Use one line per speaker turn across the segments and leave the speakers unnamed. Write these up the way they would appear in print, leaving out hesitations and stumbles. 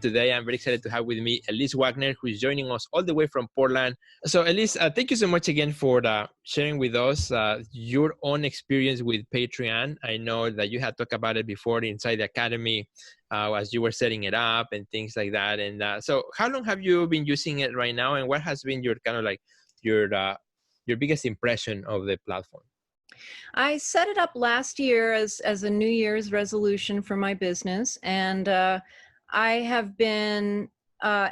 Today, I'm very excited to have with me Elise Wagner, who is joining us all the way from Portland. So, Elise, thank you so much again for sharing with us your own experience with Patreon. I know that you had talked about it before inside the academy as you were setting it up and things like that. And so, how long have you been using it right now, and what has been your kind of like your biggest impression of the platform?
I set it up last year as a New Year's resolution for my business, and I have been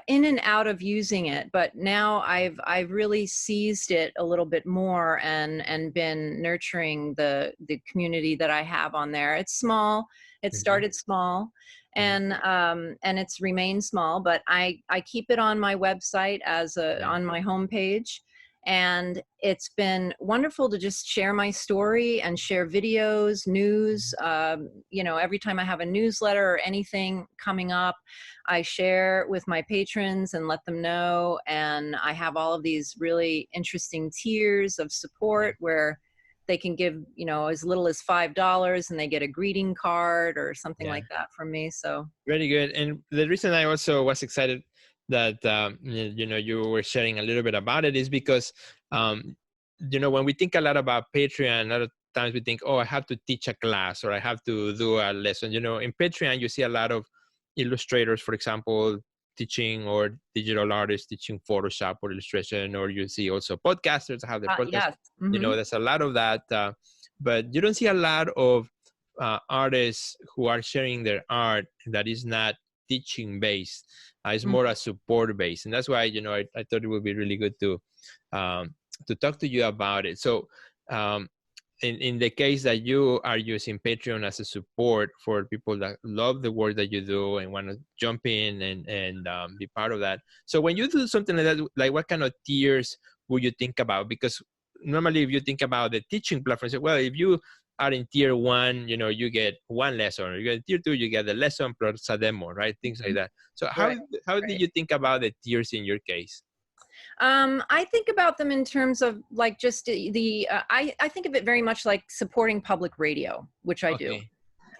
in and out of using it, but now I've really seized it a little bit more and been nurturing the community that I have on there. It's small. It started small, and it's remained small, but I keep it on my website on my homepage. And it's been wonderful to just share my story and share videos, news. Every time I have a newsletter or anything coming up, I share with my patrons and let them know. And I have all of these really interesting tiers of support where they can give, as little as $5 and they get a greeting card or something like that from me. So
very good. And the reason I also was excited that you were sharing a little bit about it is because when we think a lot about Patreon, a lot of times we think, oh, I have to teach a class or I have to do a lesson. In Patreon you see a lot of illustrators, for example, teaching, or digital artists teaching Photoshop or illustration, or you see also podcasters have their podcast.
Yes.
There's a lot of that, but you don't see a lot of artists who are sharing their art that is not teaching based. It's more a support base, and that's why I thought it would be really good to talk to you about it. So in the case that you are using Patreon as a support for people that love the work that you do and want to jump in and be part of that. So when you do something like that, like what kind of tiers would you think about? Because normally if you think about the teaching platform, well, if you are in tier 1, you get one lesson. Or you get tier 2, you get the lesson plus a demo, right? Things like that. So how did you think about the tiers in your case?
I think about them in terms of like just I think of it very much like supporting public radio, which I do.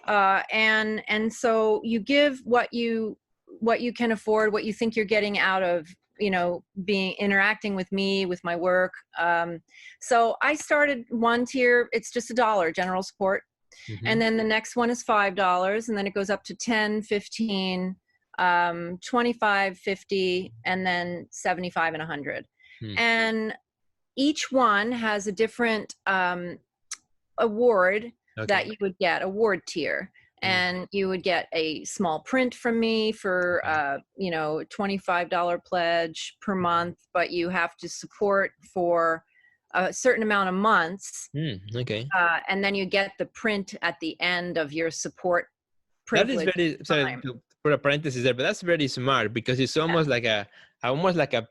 And so you give what you can afford, what you think you're getting out of interacting with me, with my work. So I started one tier, it's just $1 general support. And then the next one is $5, and then it goes up to 10, 15, 25, 50, and then 75 and 100. And each one has a different award that you would get, award tier. And you would get a small print from me for, $25 pledge per month, but you have to support for a certain amount of months. And then you get the print at the end of your support privilege.
That is very, sorry to put a parenthesis there, but that's very smart because it's almost like a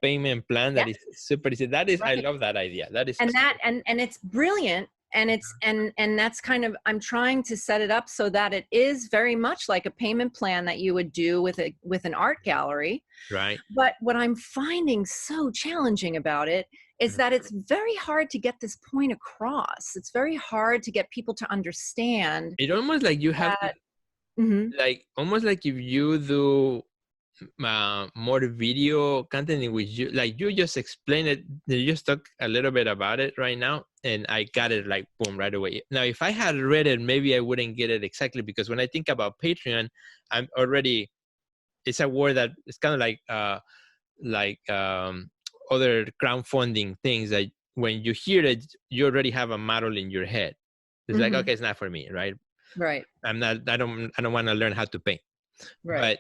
payment plan that is super easy. That is, I love that idea. That is,
and it's brilliant. And it's, and that's kind of, I'm trying to set it up so that it is very much like a payment plan that you would do with an art gallery.
Right.
But what I'm finding so challenging about it is that it's very hard to get this point across. It's very hard to get people to understand.
It almost like you have to, like, almost like if you do more video content in which you just explain it, you just talk a little bit about it right now, and I got it like boom right away. Now if I had read it, maybe I wouldn't get it exactly, because when I think about Patreon, it's a word that it's kind of like other crowdfunding things that when you hear it, you already have a model in your head. It's like, okay, it's not for me, right? I don't want to learn how to paint, but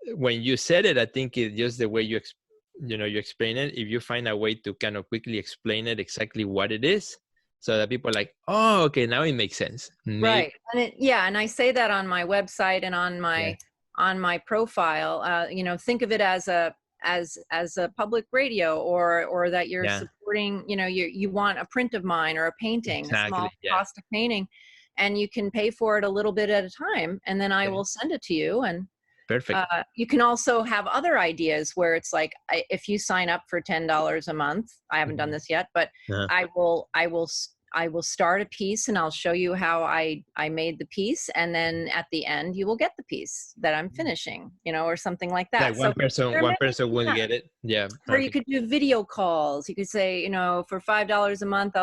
when you said it, I think it's just the way you explain it. If you find a way to kind of quickly explain it exactly what it is, so that people are like, oh, okay, now it makes sense.
Right. And and I say that on my website and on my profile. Think of it as a public radio, or that you're supporting. You want a print of mine or a painting, a small cost of painting, and you can pay for it a little bit at a time, and then I will send it to you. And
perfect.
You can also have other ideas where it's like, if you sign up for $10 a month, I haven't done this yet, but I will I will start a piece and I'll show you how I made the piece. And then at the end, you will get the piece that I'm finishing, or something like
Like
that. So there are
one
many,
person will
yeah.
get it. Yeah.
Or you
Perfect.
could do video calls. You could say, for $5 a month,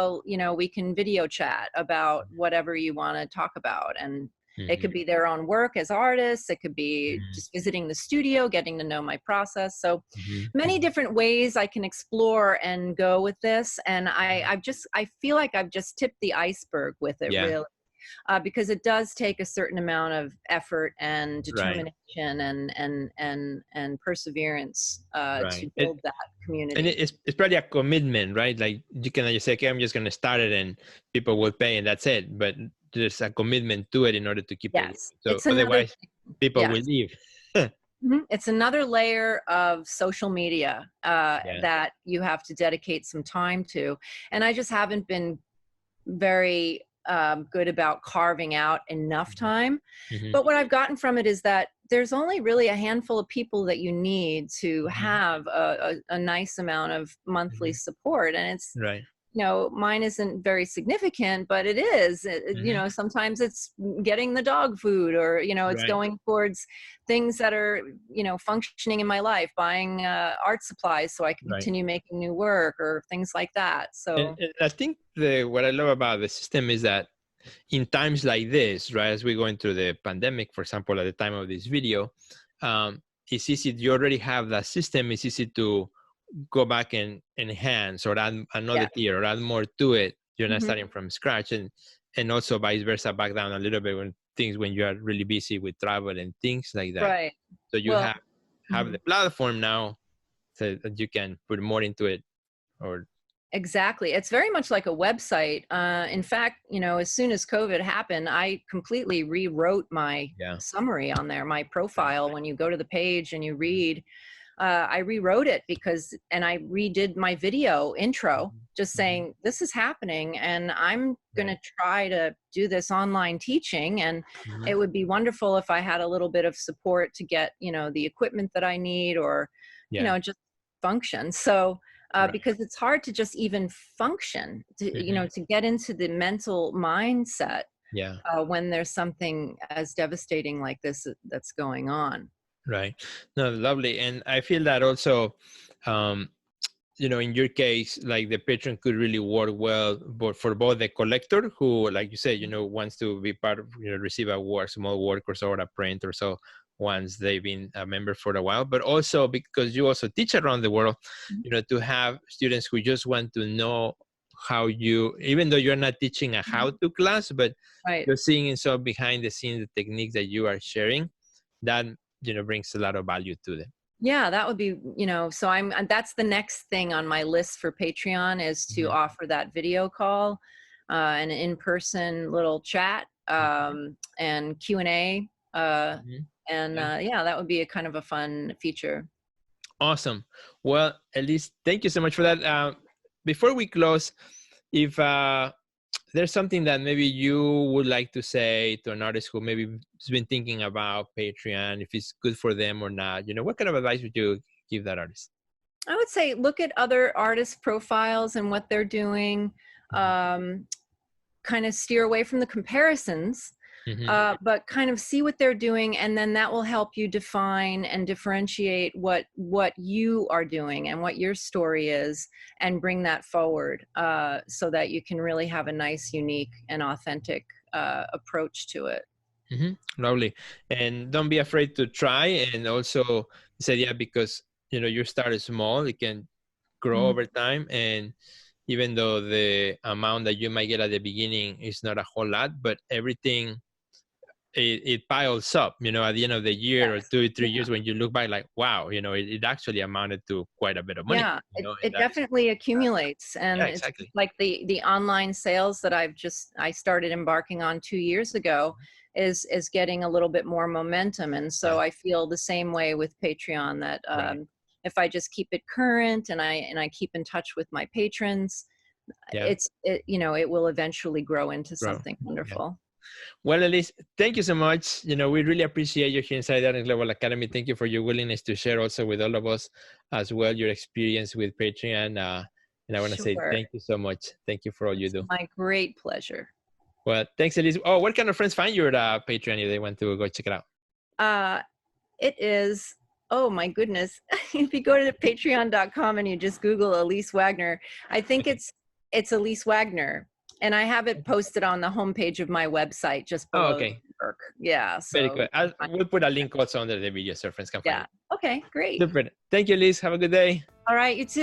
we can video chat about whatever you want to talk about. And it
Mhm.
could be their own work as artists. It could be
Mhm.
just visiting the studio, getting to know my process. So
Mhm.
many different ways I can explore and go with this. And I feel like I've just tipped the iceberg with it,
Yeah.
really. Because it does take a certain amount of effort and
Right.
determination and perseverance
Right.
to build that
And
community.
it's probably a commitment, right? Like you cannot just say, okay, I'm just going to start it and people will pay and that's it. But there's a commitment to it in order to keep it going.
Yes,
So
it's another.
otherwise, people will
Yes,
leave.
it's another layer of social media
Yeah.
that you have to dedicate some time to, and I just haven't been very good about carving out enough time.
Mm-hmm.
But what I've gotten from it is that there's only really a handful of people that you need to
Mm-hmm.
have a nice amount of monthly
Mm-hmm.
support. And it's,
Right.
mine isn't very significant, but it is.
Mm-hmm.
Sometimes it's getting the dog food, or, it's
Right.
going towards things that are, functioning in my life, buying art supplies so I can
Right.
continue making new work or things like that. So,
And I think what I love about the system is that in times like this, right, as we're going through the pandemic, for example, at the time of this video, it's easy. You already have that system. It's easy to go back and enhance or add another
yeah.
tier or add more to it. You're not
Mhm.
starting from scratch, and also vice versa, back down a little bit when you are really busy with travel and things like that.
Right.
So you
Well,
have
mhm.
the platform now, so that you can put more into it. Or
Exactly. It's very much like a website. In fact, as soon as COVID happened, I completely rewrote my
yeah,
summary on there, my
right.
profile. When you go to the page and you read, I rewrote it and I redid my video intro, just
Mhm.
saying, this is happening and I'm going
Right.
to try to do this online teaching. And
Mhm.
it would be wonderful if I had a little bit of support to get, the equipment that I need, or,
Yeah.
just function. So,
Right.
because it's hard to just even function,
Mhm.
to get into the mental mindset
Yeah.
when there's something as devastating like this that's going on.
Right. No, lovely. And I feel that also, um, in your case, like the patron could really work well, but for both the collector who, like you said, wants to be part of, receive a small workers or a print or so once they've been a member for a while, but also because you also teach around the world,
Mhm.
to have students who just want to know how even though you're not teaching a
Mhm.
how-to class, but
Right.
you're seeing in some behind the scenes the techniques that you are sharing, that brings a lot of value to them.
Yeah, that would be, so that's the next thing on my list for Patreon, is to
Mhm.
offer that video call, an in-person little chat, and Q&A.
Mhm.
And
Yeah.
yeah, that would be a kind of a fun feature.
Awesome. Well, Elise, thank you so much for that. Before we close, if there's something that maybe you would like to say to an artist who maybe has been thinking about Patreon, if it's good for them or not, what kind of advice would you give that artist?
I would say look at other artist profiles and what they're doing.
Mhm.
Kind of steer away from the comparisons,
Mhm.
but kind of see what they're doing, and then that will help you define and differentiate what you are doing and what your story is, and bring that forward, so that you can really have a nice, unique, and authentic approach to it.
Lovely. And don't be afraid to try. And also say, yeah, because, you started small, it can grow
Mhm.
over time. And even though the amount that you might get at the beginning is not a whole lot, but everything, it piles up, at the end of the year or
Yes.
2 or 3 years, when you look back, like, wow, it actually amounted to quite a bit of money,
Yeah, it,
and
it
that is,
definitely accumulates,
yeah,
and it's just
exactly.
like the online sales that I started embarking on 2 years ago is getting a little bit more momentum, and so
Yeah,
I feel the same way with Patreon, that
right.
if I just keep it current and I keep in touch with my patrons,
Yeah,
it will eventually grow into
grow.
something
Yeah.
wonderful.
Well, Elise, thank you so much. We really appreciate you here inside Art Global Academy. Thank you for your willingness to share also with all of us as well your experience with Patreon. And I want to say
Sure.
thank you so much. Thank you for all you
It's
do.
my great pleasure.
Well, thanks, Elise. Oh, where can our friends find your Patreon if they want to go check it out?
It is, oh my goodness. If you go to patreon.com and you just Google Elise Wagner, I think
Okay.
it's Elise Wagner. And I have it posted on the homepage of my website just
Oh,
below
okay.
the work. Yeah.
Very
So
good. We'll put a link also under the video so friends can find
yeah.
it.
Okay, great.
Super. Thank you, Elise. Have a good day.
All right, you too.